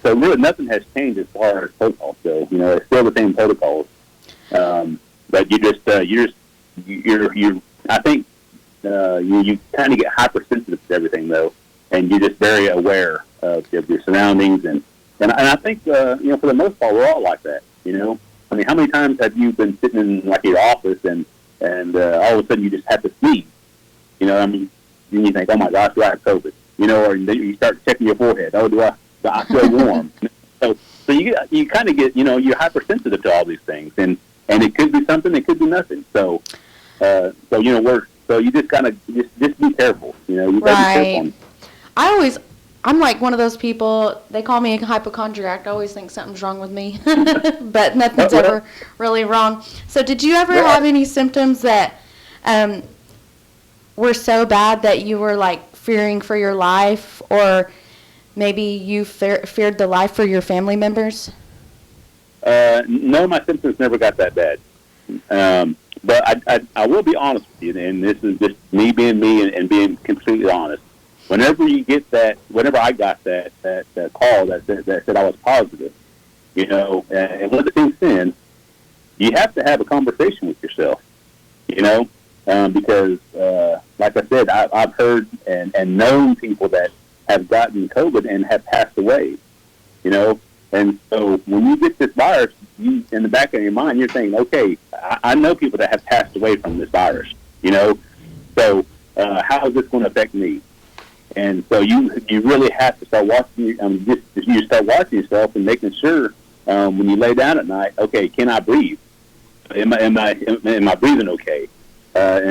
really nothing has changed as far as protocols go. It's still the same protocols. But I think you kind of get hypersensitive to everything though, and you're just very aware of your surroundings, and I think for the most part we're all like that. How many times have you been sitting in like your office and all of a sudden you just have to sneeze? Then you think, oh my gosh, do I have COVID? Or you start checking your forehead. Oh, do I feel warm? So you kind of get, you're hypersensitive to all these things, and it could be something, it could be nothing. So you just kind of just be careful. You gotta be careful. I'm like one of those people, they call me a hypochondriac. I always think something's wrong with me, but nothing's ever really wrong. So did you ever have any symptoms that were so bad that you were like fearing for your life, or maybe you feared the life for your family members? No, my symptoms never got that bad. But I will be honest with you, and this is just me being me and being completely honest. Whenever I got that call that said I was positive, and one of the things then, you have to have a conversation with yourself, because like I said, I've heard and known people that have gotten COVID and have passed away, and so when you get this virus, in the back of your mind, you're saying, okay, I know people that have passed away from this virus, so how is this going to affect me? And so you really have to start watching. You start watching yourself and making sure when you lay down at night. Okay, can I breathe? Am I breathing okay? So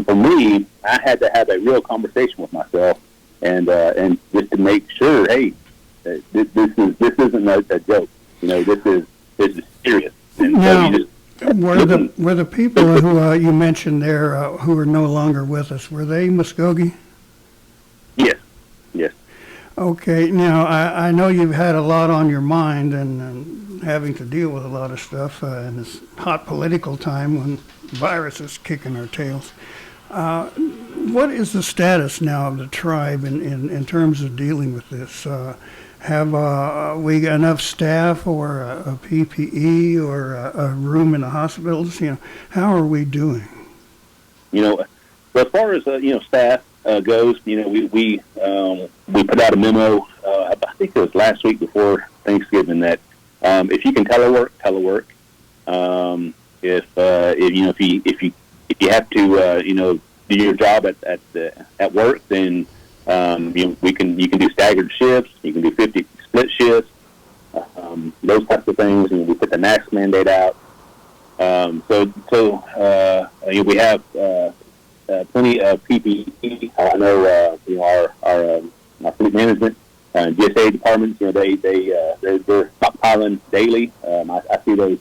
for me, I had to have a real conversation with myself, and just to make sure, hey, this isn't a joke. This is serious. And so Were the people who you mentioned there who are no longer with us, were they Muskogee? Yes, yes. Okay, now I know you've had a lot on your mind and having to deal with a lot of stuff in this hot political time when the virus is kicking our tails. What is the status now of the tribe in terms of dealing with this? Have we enough staff or a PPE or a room in the hospitals? How are we doing? Well, as far as staff goes, we put out a memo. I think it was last week before Thanksgiving that if you can telework. If you have to do your job at work, then you can do staggered shifts. You can do 50 split shifts. Those types of things. And we put the mask mandate out. We have plenty of PPE. I know our fleet management GSA departments. they're stockpiling daily. I see those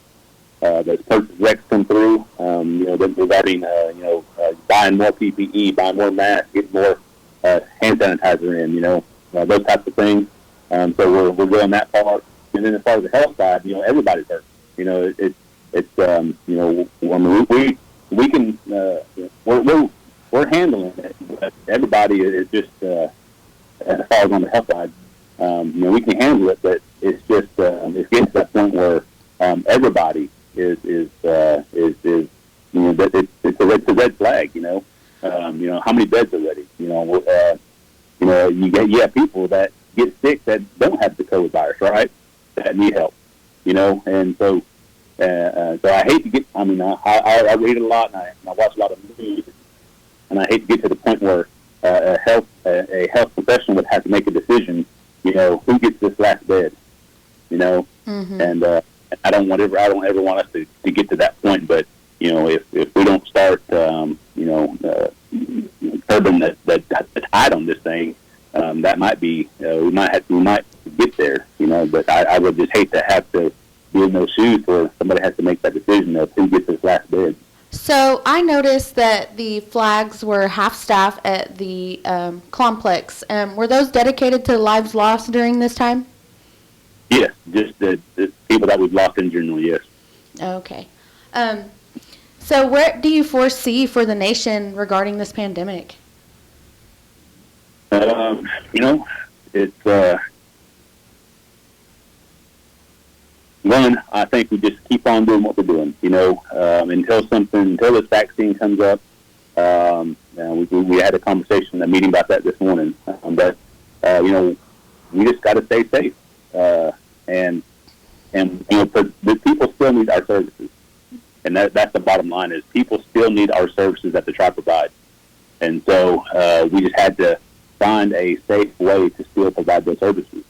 purchase recs come through. Regarding buying more PPE, buying more masks, getting more hand sanitizer in. Those types of things. So we're doing that part. And then as far as the health side, everybody's hurt. We can we're handling it. But everybody is just as far as on the health side, we can handle it, but it's just it's getting to that point where everybody is it's a red flag. How many beds are ready? You have people that get sick that don't have the COVID virus, right? That need help. And so I hate to get. I read a lot and I watch a lot of news, and I hate to get to the point where a health professional would have to make a decision. Who gets this last bed? Mm-hmm. And I don't ever want us to get to that point. But if we don't start, curbing the tide on this thing, that might be we might get there. But I would just hate to have to be in those shoes where somebody has to make that decision of who gets this last bed. So I noticed that the flags were half staff at the complex. Were those dedicated to lives lost during this time? Yes, just the people that we've lost in general, yes. Okay. So what do you foresee for the nation regarding this pandemic? It's one, I think we just keep on doing what we're doing, until this vaccine comes up. We had a conversation, a meeting about that this morning. But we just got to stay safe. And the people still need our services. And that's the bottom line is people still need our services that the tribe provides. And so we just had to find a safe way to still provide those services.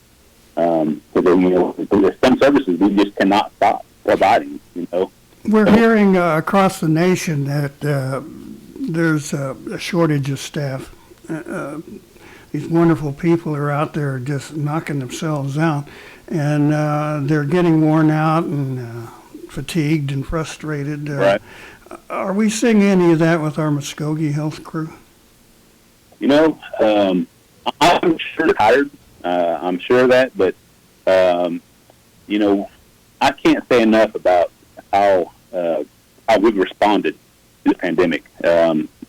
There's some services we just cannot stop providing. We're hearing across the nation that there's a shortage of staff. These wonderful people are out there just knocking themselves out, and they're getting worn out and fatigued and frustrated. Right. Are we seeing any of that with our Mvskoke health crew? I'm sure tired. I'm sure of that, but I can't say enough about how we've responded to the pandemic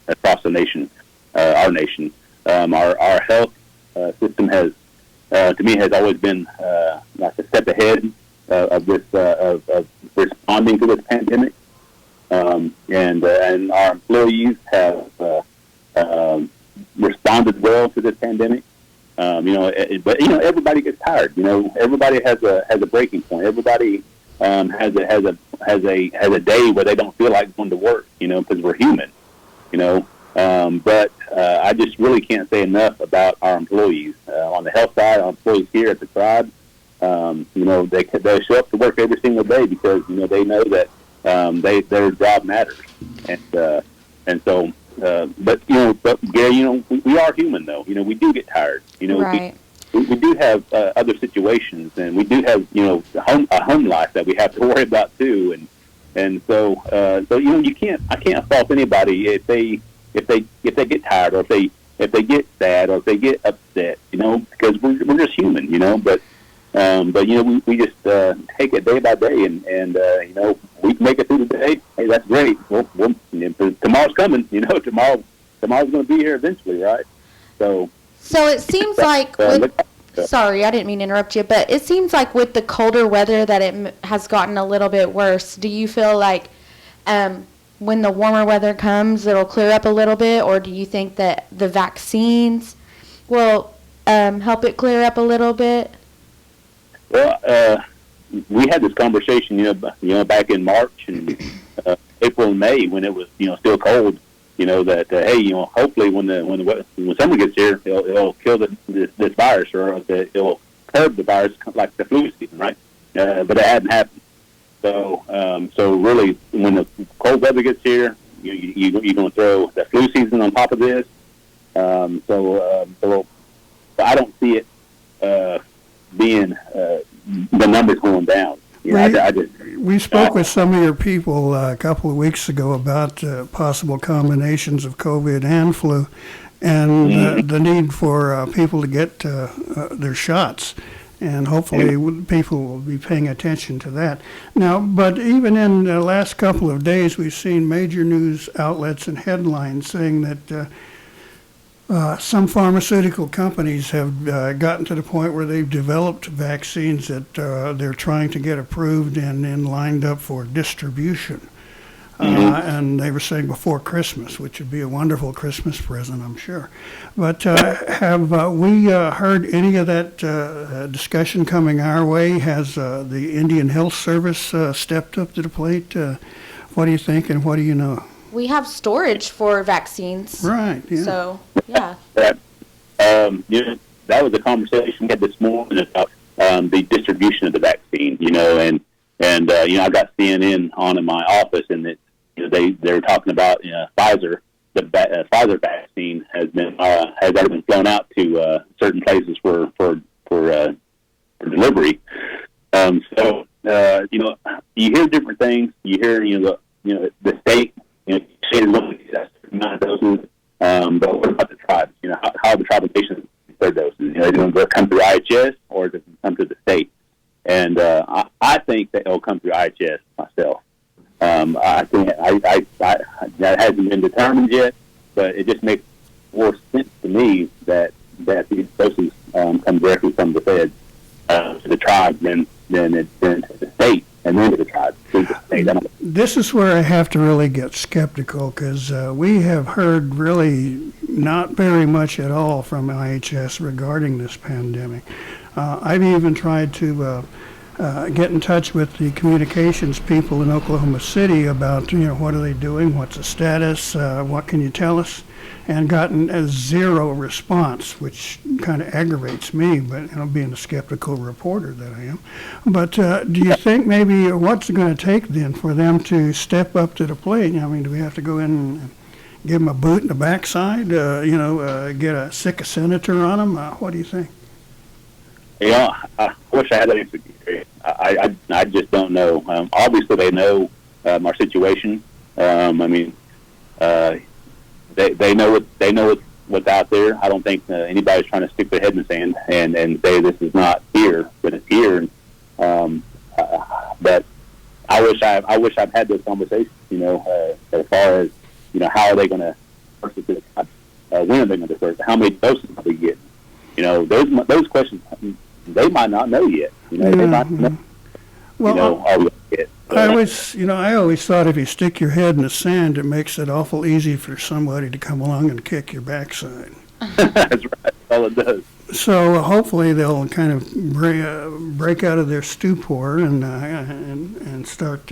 across the nation, our nation. Our health system has, to me, has always been like a step ahead of this of responding to this pandemic, and our employees have responded well to this pandemic. But everybody gets tired. Everybody has a breaking point. Everybody has a day where they don't feel like going to work. Because we're human. But I just really can't say enough about our employees on the health side. Our employees here at the tribe, they show up to work every single day because they know that their job matters, and so. But Gary, we are human though. We do get tired. Right. We do have other situations, and we do have a home life that we have to worry about too. And so I can't fault anybody if they get tired, or if they get sad, or if they get upset, because we're just human, But we just take it day by day, and we can make it through the day. Hey, that's great. Well, tomorrow's coming. Tomorrow's going to be here eventually, right? So it seems like sorry, I didn't mean to interrupt you, but it seems like with the colder weather that it has gotten a little bit worse. Do you feel like when the warmer weather comes, it'll clear up a little bit, or do you think that the vaccines will help it clear up a little bit? Well, we had this conversation, back in March and April and May when it was, still cold. That hey, hopefully when summer gets here, it'll kill this virus, or it'll curb the virus like the flu season, right? But it hadn't happened. So really, when the cold weather gets here, you're going to throw the flu season on top of this. So I don't see it being the numbers going down. We spoke with some of your people a couple of weeks ago about possible combinations of COVID and flu, and the need for people to get their shots. And hopefully people will be paying attention to that. Now, but even in the last couple of days, we've seen major news outlets and headlines saying that some pharmaceutical companies have gotten to the point where they've developed vaccines that they're trying to get approved and lined up for distribution. And they were saying before Christmas, which would be a wonderful Christmas present, I'm sure. But have we heard any of that discussion coming our way? Has the Indian Health Service stepped up to the plate? What do you think, and what do you know? We have storage for vaccines. Right, yeah. So, yeah. That was a conversation we had this morning about the distribution of the vaccine, and I got CNN on in my office, and that they were talking about Pfizer. The Pfizer vaccine has already been flown out to certain places for delivery. So you hear different things. You hear the state state is looking at a certain amount of doses. But what about the tribes? How are the tribal nations their doses? Are they going to come through IHS, or does it come to the state? And I think that it'll come through IHS myself. I think that hasn't been determined yet, but it just makes more sense to me that these doses come directly from the feds to the tribes than to the state, and then to the tribes. This is where I have to really get skeptical, because we have heard really not very much at all from IHS regarding this pandemic. I've even tried to get in touch with the communications people in Oklahoma City about, what are they doing, what's the status, what can you tell us, and gotten a zero response, which kind of aggravates me, but being a skeptical reporter that I am. But do you think maybe what's it going to take then for them to step up to the plate? Do we have to go in and give them a boot in the backside, get a sick senator on them? What do you think? I wish I had that answer. I just don't know. Obviously, they know our situation. They know what's out there. I don't think anybody's trying to stick their head in the sand and say this is not here, but it's here. But I wish I've had those conversations. As far as how are they going to first it to the tribe? When are they going to first? How many doses are we getting? Those questions they might not know yet. They might know. Well, are we going to get? I always thought if you stick your head in the sand, it makes it awful easy for somebody to come along and kick your backside. That's right. All it does. So hopefully they'll kind of break out of their stupor and start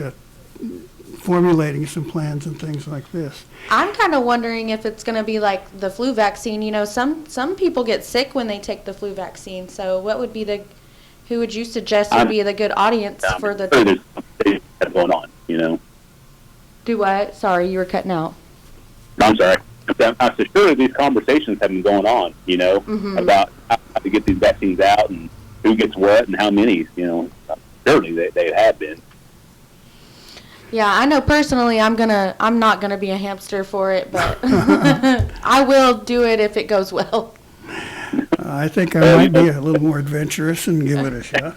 formulating some plans and things like this. I'm kind of wondering if it's going to be like the flu vaccine. Some people get sick when they take the flu vaccine. So what would be who would you suggest would be the good audience for the? There's something going on, Do what? Sorry, you were cutting out. I'm sorry. I'm sure these conversations have been going on, about how to get these vaccines out and who gets what and how many, surely they have been. Yeah, I know personally I'm not gonna be a hamster for it, but I will do it if it goes well. I think I might be a little more adventurous and give it a shot.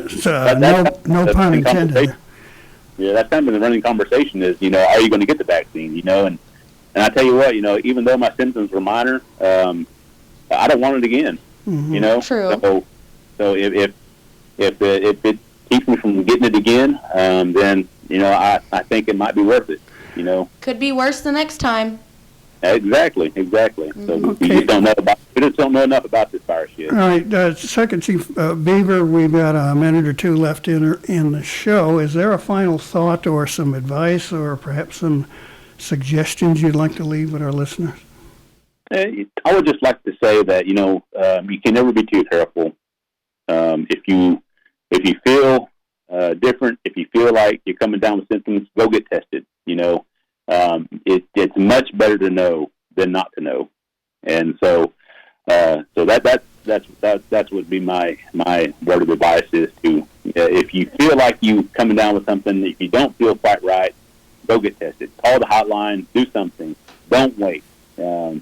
So, no pun intended there. Yeah, that's kind of been the running conversation is, are you going to get the vaccine, and I tell you what, even though my symptoms were minor, I don't want it again, True. So if it keeps me from getting it again, then, I think it might be worth it, Could be worse the next time. Exactly. So we just don't know enough about this virus yet. All right, Second Chief Beaver, we've got a minute or two left in the show. Is there a final thought or some advice or perhaps some suggestions you'd like to leave with our listeners? I would just like to say that, you can never be too careful. If you feel different, if you feel like you're coming down with symptoms, go get tested, It's much better to know than not to know, and so that's would be my word of advice is to if you feel like you coming down with something, if you don't feel quite right, go get tested. Call the hotline, do something. Don't wait. The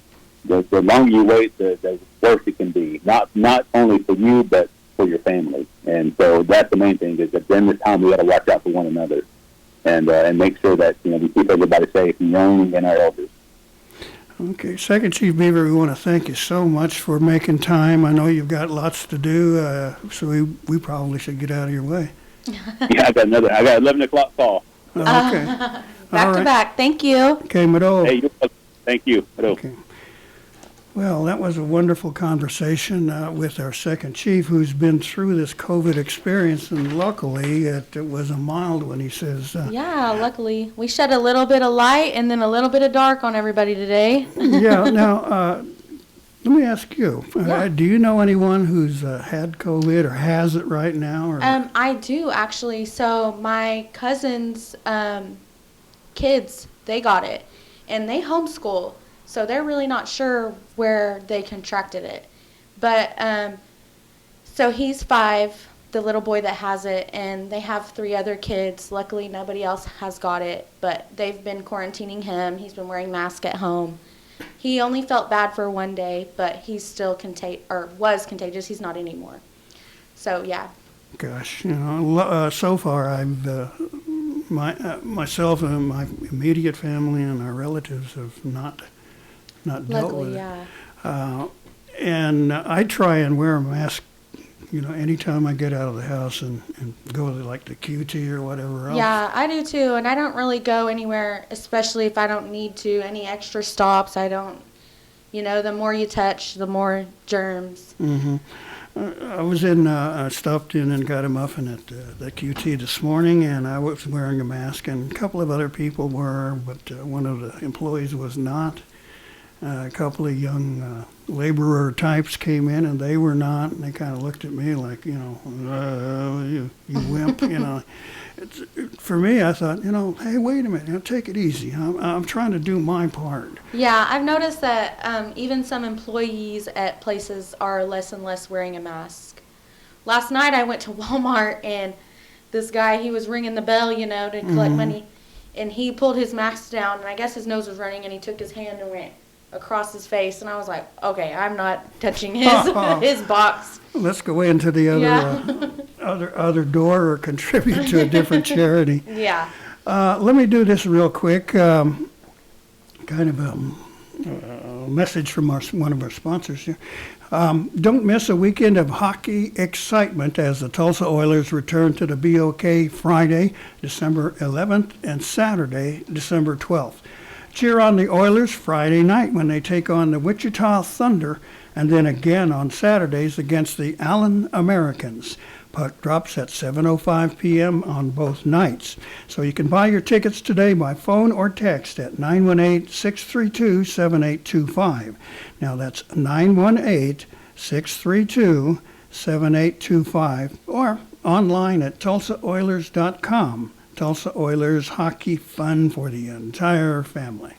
longer you wait, the worse it can be. Not only for you, but for your family. And so that's the main thing is that during this time we got to watch out for one another. And make sure that we keep everybody safe, young and our elders. Okay, Second Chief Beaver, we want to thank you so much for making time. I know you've got lots to do, so we probably should get out of your way. Yeah, I got 11 o'clock call. Okay. Back to back. Thank you. Okay, Mado. Hey, thank you. Mado. Okay. Well, that was a wonderful conversation with our second chief who's been through this COVID experience, and luckily it was a mild one, he says. Yeah, luckily. We shed a little bit of light and then a little bit of dark on everybody today. Yeah, now, let me ask you, do you know anyone who's had COVID or has it right now? Or? I do, actually. So my cousin's kids, they got it, and they homeschool. So they're really not sure where they contracted it. But, so he's 5, the little boy that has it, and they have 3 other kids. Luckily, nobody else has got it, but they've been quarantining him. He's been wearing masks at home. He only felt bad for one day, but he's still was contagious. He's not anymore. So, yeah. Gosh, so far I've, myself and my immediate family and our relatives have not dealt Luckily, with it. Yeah. And I try and wear a mask, anytime I get out of the house and go to like the QT or whatever else. Yeah, I do too, and I don't really go anywhere, especially if I don't need to, any extra stops. I don't, the more you touch, the more germs. Mm-hmm. I was stopped in and got a muffin at the QT this morning, and I was wearing a mask, and a couple of other people were, but one of the employees was not. A couple of young laborer types came in, and they were not, and they kind of looked at me like, you wimp, For me, I thought, hey, wait a minute, take it easy. I'm trying to do my part. Yeah, I've noticed that even some employees at places are less and less wearing a mask. Last night I went to Walmart, and this guy, he was ringing the bell, to collect money, and he pulled his mask down, and I guess his nose was running, and he took his hand and went across his face, and I was like, okay, I'm not touching his box. Let's go into the other door or contribute to a different charity. Yeah. Let me do this real quick. Kind of a message from one of our sponsors here. Don't miss a weekend of hockey excitement as the Tulsa Oilers return to the BOK Friday, December 11th, and Saturday, December 12th. Cheer on the Oilers Friday night when they take on the Wichita Thunder, and then again on Saturdays against the Allen Americans. Puck drops at 7:05 p.m. on both nights. So you can buy your tickets today by phone or text at 918-632-7825. Now that's 918-632-7825, or online at tulsaoilers.com. Tulsa Oilers hockey fun for the entire family.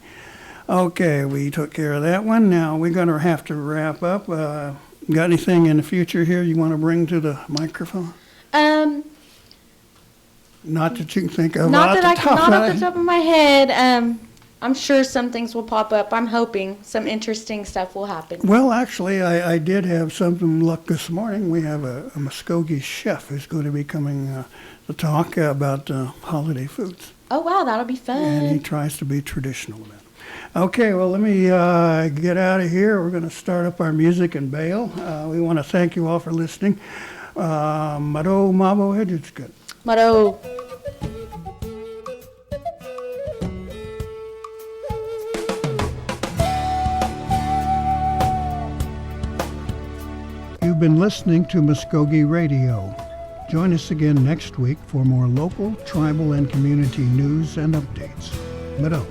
Okay, we took care of that one. Now we're going to have to wrap up. Got anything in the future here you want to bring to the microphone? Not that you can think of. Not off that the I top can, not of off it. the top of my head. I'm sure some things will pop up. I'm hoping some interesting stuff will happen. Well, actually, I did have some luck this morning. We have a Mvskoke chef who's going to be coming to talk about holiday foods. Oh, wow, that'll be fun. And he tries to be traditional then. Okay, well, let me get out of here. We're going to start up our music and bail. We want to thank you all for listening. Maro Mabo Hedgetsgut. Maro. You've been listening to Mvskoke Radio. Join us again next week for more local, tribal, and community news and updates. Maro.